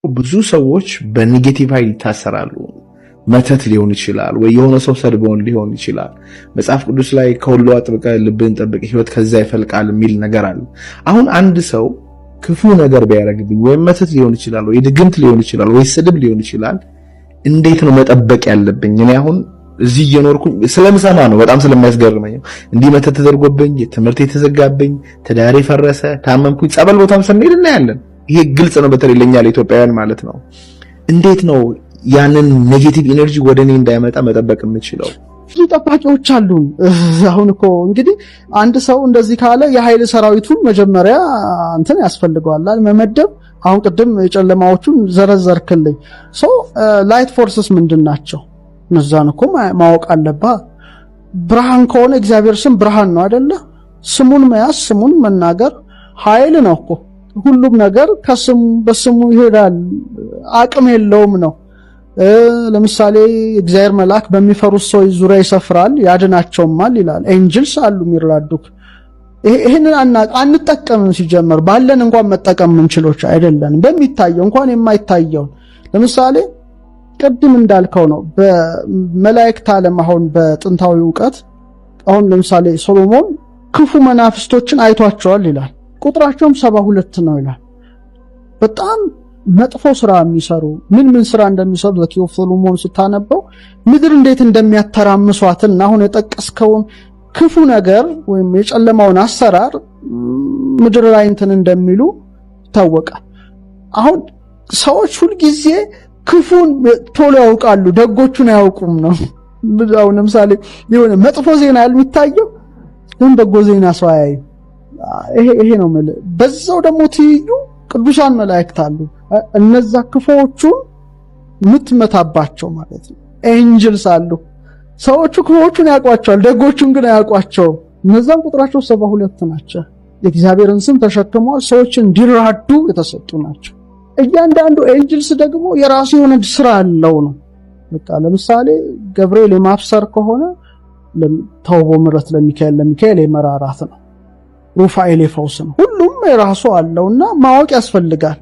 ብዙ ሰዎች በኔጌቲቭ ኃይል ይታሰራሉ። መተት ሊሆን ይችላል ወይ የሆነ ሰው ሰድቦን ሊሆን ይችላል። መጽሐፍ ቅዱስ ላይ ከሁሉ አጥብቀህ ልብህን ጠብቅ ሕይወት ከዛ ይፈልቃል የሚል ነገር አለ። አሁን አንድ ሰው ክፉ ነገር ቢያደርግብኝ ወይ መተት ሊሆን ይችላል ወይ ድግምት ሊሆን ይችላል ወይ ስድብ ሊሆን ይችላል፣ እንዴት ነው መጠበቅ ያለብኝ? እኔ አሁን እዚህ እየኖርኩኝ ስለምሰማ ነው፣ በጣም ስለሚያስገርመኝ እንዲህ መተት ተደርጎብኝ ትምህርት የተዘጋብኝ ትዳሬ ፈረሰ ታመምኩኝ ጸበል ቦታም ስንሄድ እናያለን። ይሄ ግልጽ ነው፣ በተለይ ለኛ ለኢትዮጵያውያን ማለት ነው። እንዴት ነው ያንን ኔጌቲቭ ኢነርጂ ወደኔ እንዳይመጣ መጠበቅ የምችለው? ብዙ ጠባቂዎች አሉ። አሁን እኮ እንግዲህ አንድ ሰው እንደዚህ ካለ የኃይል ሰራዊቱን መጀመሪያ እንትን ያስፈልገዋል መመደብ። አሁን ቅድም የጨለማዎቹን ዘረዘርክልኝ። ላይት ፎርስስ ምንድናቸው? እነዛን እኮ ማወቅ አለብህ። ብርሃን ከሆነ እግዚአብሔር ስም ብርሃን ነው አይደለ? ስሙን መያዝ ስሙን መናገር ኃይል ነው እኮ። ሁሉም ነገር ከስሙ በስሙ ይሄዳል፣ አቅም የለውም ነው። ለምሳሌ እግዚአብሔር መልአክ በሚፈሩት ሰዎች ዙሪያ ይሰፍራል ያድናቸውማል ይላል። ኤንጅልስ አሉ የሚራዱክ። ይሄንን አንጠቀምም። ሲጀመር ባለን እንኳን መጠቀም ምንችሎች አይደለን። በሚታየው እንኳን የማይታየው ለምሳሌ ቅድም እንዳልከው ነው። በመላእክት ዓለም አሁን በጥንታዊ ዕውቀት አሁን ለምሳሌ ሶሎሞን ክፉ መናፍስቶችን አይቷቸዋል ይላል። ቁጥራቸውም 72 ነው ይላል። በጣም መጥፎ ስራ የሚሰሩ ምን ስራ እንደሚሰሩ ዘኪው ሶሎሞን ስታነበው ምድር እንዴት እንደሚያተራምሷትና አሁን የጠቀስከውን ክፉ ነገር ወይም የጨለማውን አሰራር ምድር ላይ እንትን እንደሚሉ ይታወቃል። አሁን ሰዎች ሁሉ ጊዜ ክፉን ቶሎ ያውቃሉ፣ ደጎቹን አያውቁም ነው። አሁን ለምሳሌ የሆነ መጥፎ ዜና የሚታየው ግን ደጎ ዜና ሰው አያይም። ይሄ ነው ማለት። በዛው ደግሞ ትይዩ ቅዱሳን መላእክት አሉ። እነዛ ክፉዎቹን ምትመታባቸው ማለት ነው። ኤንጅልስ አሉ። ሰዎቹ ክፉዎቹን ያውቋቸዋል፣ ደጎቹን ግን አያውቋቸውም። እነዛም ቁጥራቸው 72 ናቸው። የእግዚአብሔርን ስም ተሸክመዋል፣ ሰዎችን እንዲራዱ የተሰጡ ናቸው። እያንዳንዱ ኤንጅልስ ደግሞ የራሱ የሆነ ስራ አለው ነው። በቃ ለምሳሌ ገብርኤል የማፍሰር ከሆነ ተውቦ ምረት ለሚካኤል የመራራት ነው። ሩፋኤል የፈውስ ነው። ሁሉም የራሱ አለውና ማወቅ ያስፈልጋል።